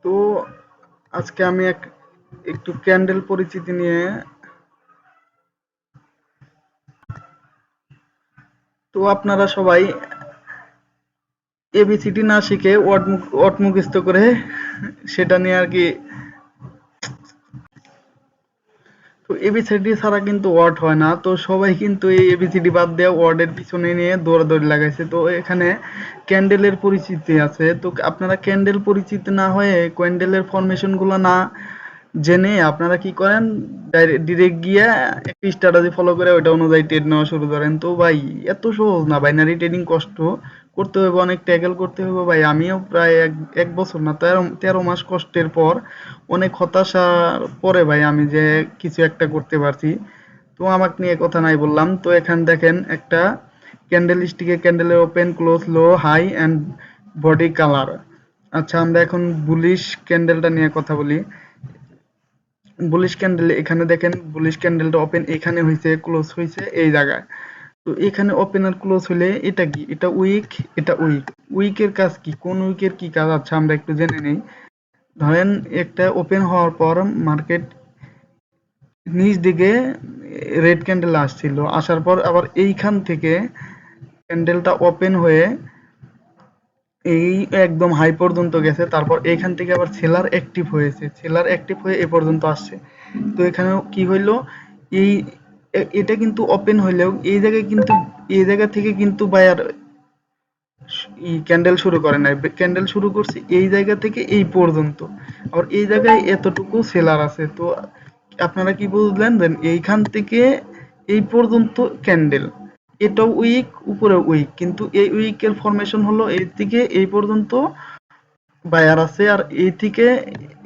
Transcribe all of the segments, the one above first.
তো আজকে আমি একটু ক্যান্ডেল পরিচিতি নিয়ে। তো আপনারা সবাই এবিসিডি না শিখে ওয়ার্ড মুখস্থ করে সেটা নিয়ে আর কি। তো এবিসিডি ছাড়া কিন্তু ওয়ার্ড হয় না, তো সবাই কিন্তু এই এবিসিডি বাদ দিয়ে ওয়ার্ডের পিছনে নিয়ে দৌড়াদৌড়ি লাগাইছে। তো এখানে ক্যান্ডেলের পরিচিতি আছে, তো আপনারা ক্যান্ডেল পরিচিতি না হয়ে ক্যান্ডেলের ফরমেশন গুলো না জেনে আপনারা কি করেন, ডিরেক্ট গিয়ে একটা স্ট্র্যাটেজি ফলো করে ওইটা অনুযায়ী ট্রেড নেওয়া শুরু করেন। তো ভাই এত সহজ না, বাইনারি ট্রেডিং কষ্ট করতে হবে, অনেক ট্যাকেল করতে হবে ভাই। আমিও প্রায় এক এক বছর না, 13 মাস কষ্টের পর, অনেক হতাশার পরে ভাই আমি যে কিছু একটা করতে পারছি। তো আমাকে নিয়ে কথা নাই বললাম। তো এখানে দেখেন একটা ক্যান্ডেল স্টিকে ক্যান্ডেলের open close low high and body colour. আচ্ছা, আমরা এখন বুলিশ ক্যান্ডেলটা নিয়ে কথা বলি। বুলিশ ক্যান্ডেল এখানে দেখেন, বুলিশ ক্যান্ডেলটা ওপেন এখানে হয়েছে, ক্লোজ হয়েছে এই জায়গায়। তো এখানে ওপেন আর ক্লোজ হলে এটা কি, এটা উইক, এটা উইক। উইকের কাজ কি, কোন উইকের কি কাজ, আচ্ছা আমরা একটু জেনে নেই। ধরেন একটা ওপেন হওয়ার পর মার্কেট নিচ দিকে রেড ক্যান্ডেল আসছিল, আসার পর আবার এইখান থেকে ক্যান্ডেলটা ওপেন হয়ে এই একদম হাই পর্যন্ত গেছে, তারপর এখান থেকে আবার সেলার অ্যাক্টিভ হয়েছে, সেলার অ্যাক্টিভ হয়ে এ পর্যন্ত আসছে। তো এখানে কি হইলো, এই এটা কিন্তু ওপেন হইলেও এই জায়গায় কিন্তু, এই জায়গা থেকে কিন্তু বায়ার ক্যান্ডেল শুরু করে নাই, ক্যান্ডেল শুরু করছে এই জায়গা থেকে এই পর্যন্ত, আবার এই জায়গায় এতটুকু সেলার আছে। তো আপনারা কি বুঝলেন, দেন এইখান থেকে এই পর্যন্ত ক্যান্ডেল, এটাও উইক উপরে উইক, কিন্তু এই উইকের ফরমেশন হলো এই থেকে এই পর্যন্ত বায়ার আছে, আর এই থেকে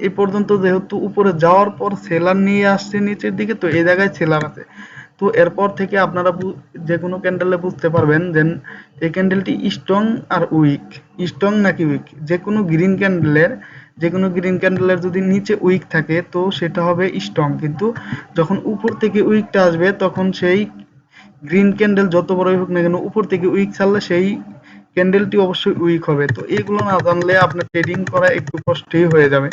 এই পর্যন্ত যেহেতু উপরে যাওয়ার পর সেলার নিয়ে আসছে নিচের দিকে, তো এই জায়গায় সেলার আছে। তো এরপর থেকে আপনারা যে কোনো ক্যান্ডেলে বুঝতে পারবেন যে এই ক্যান্ডেলটি স্ট্রং আর উইক, স্ট্রং নাকি উইক। যে কোনো গ্রিন ক্যান্ডেলের যদি নিচে উইক থাকে তো সেটা হবে স্ট্রং, কিন্তু যখন উপর থেকে উইকটা আসবে তখন সেই গ্রিন ক্যান্ডেল যত বড়ই হোক না কেন উপর থেকে উইক ছাড়লে সেই ক্যান্ডেলটি অবশ্যই উইক হবে। তো এগুলো না জানলে আপনার ট্রেডিং করা একটু কষ্টই হয়ে যাবে।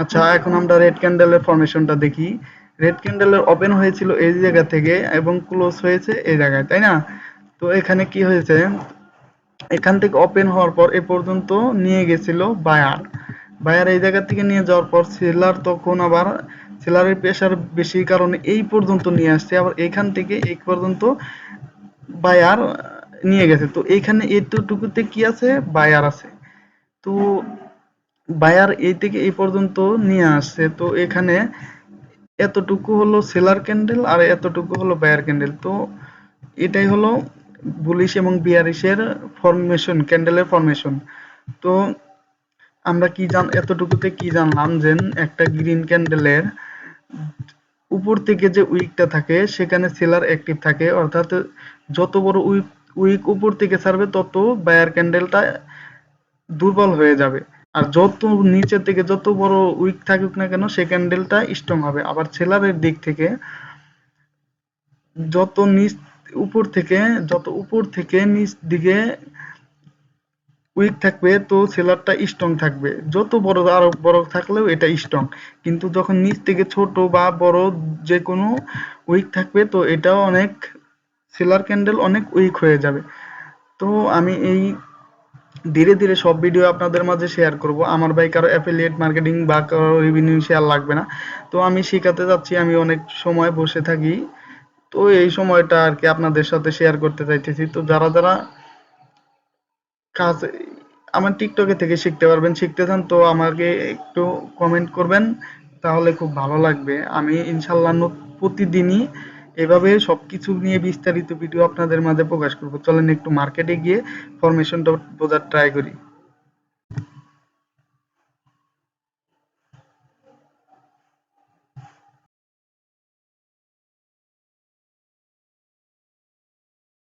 আচ্ছা, এখন আমরা রেড ক্যান্ডেলের ফরমেশনটা দেখি। রেড ক্যান্ডেলের ওপেন হয়েছিল এই জায়গা থেকে এবং ক্লোজ হয়েছে এই জায়গায়, তাই না? তো এখানে কি হয়েছে, এখান থেকে ওপেন হওয়ার পর এ পর্যন্ত নিয়ে গেছিল বায়ার, বায়ার এই জায়গা থেকে নিয়ে যাওয়ার পর সেলার তখন আবার সেলারের প্রেশার বেশি কারণে এই পর্যন্ত নিয়ে আসছে, আবার এখান থেকে এই পর্যন্ত বায়ার নিয়ে গেছে। তো এইখানে এতটুকুতে কি আছে, বায়ার আছে। তো বায়ার এই থেকে এই পর্যন্ত নিয়ে আসছে, তো এখানে এতটুকু হলো সেলার ক্যান্ডেল আর এতটুকু হলো বায়ার ক্যান্ডেল। তো এটাই হলো বুলিশ এবং বিয়ারিশের ফরমেশন, ক্যান্ডেলের ফরমেশন। তো আমরা কি এতটুকুতে কি জানলাম যে একটা গ্রিন ক্যান্ডেলের উপর থেকে যে উইকটা থাকে সেখানে সেলার অ্যাক্টিভ থাকে, অর্থাৎ যত বড় উইক উইক উপর থেকে ছাড়বে তত বায়ার ক্যান্ডেলটা দুর্বল হয়ে যাবে, আর যত নিচের থেকে যত বড় উইক থাকুক না কেন সে ক্যান্ডেলটা স্ট্রং হবে। আবার সেলারের দিক থেকে যত নিচ উপর থেকে যত উপর থেকে নিচ দিকে উইক থাকবে তো সেলারটা স্ট্রং থাকবে, যত বড় আরো বড় থাকলেও এটা স্ট্রং। কিন্তু যখন নিচ থেকে ছোট বা বড় যে কোনো উইক থাকবে তো এটাও অনেক, সেলার ক্যান্ডেল অনেক উইক হয়ে যাবে। তো আমি এই ধীরে ধীরে সব ভিডিও আপনাদের মাঝে শেয়ার করব। আমার ভাই কারো অ্যাফিলিয়েট মার্কেটিং বা কারো রেভিনিউ শেয়ার লাগবে না, তো আমি শেখাতে যাচ্ছি, আমি অনেক সময় বসে থাকি, তো এই সময়টা আর কি আপনাদের সাথে শেয়ার করতে চাইতেছি। তো যারা যারা কাজ আমার টিকটকে থেকে শিখতে পারবেন, শিখতে চান তো আমাকে একটু কমেন্ট করবেন, তাহলে খুব ভালো লাগবে। আমি ইনশাল্লাহ প্রতিদিনই এভাবে সবকিছু নিয়ে বিস্তারিত ভিডিও আপনাদের মাঝে প্রকাশ করব। চলেন একটু মার্কেটে গিয়ে ফরমেশনটা বোঝার ট্রাই করি।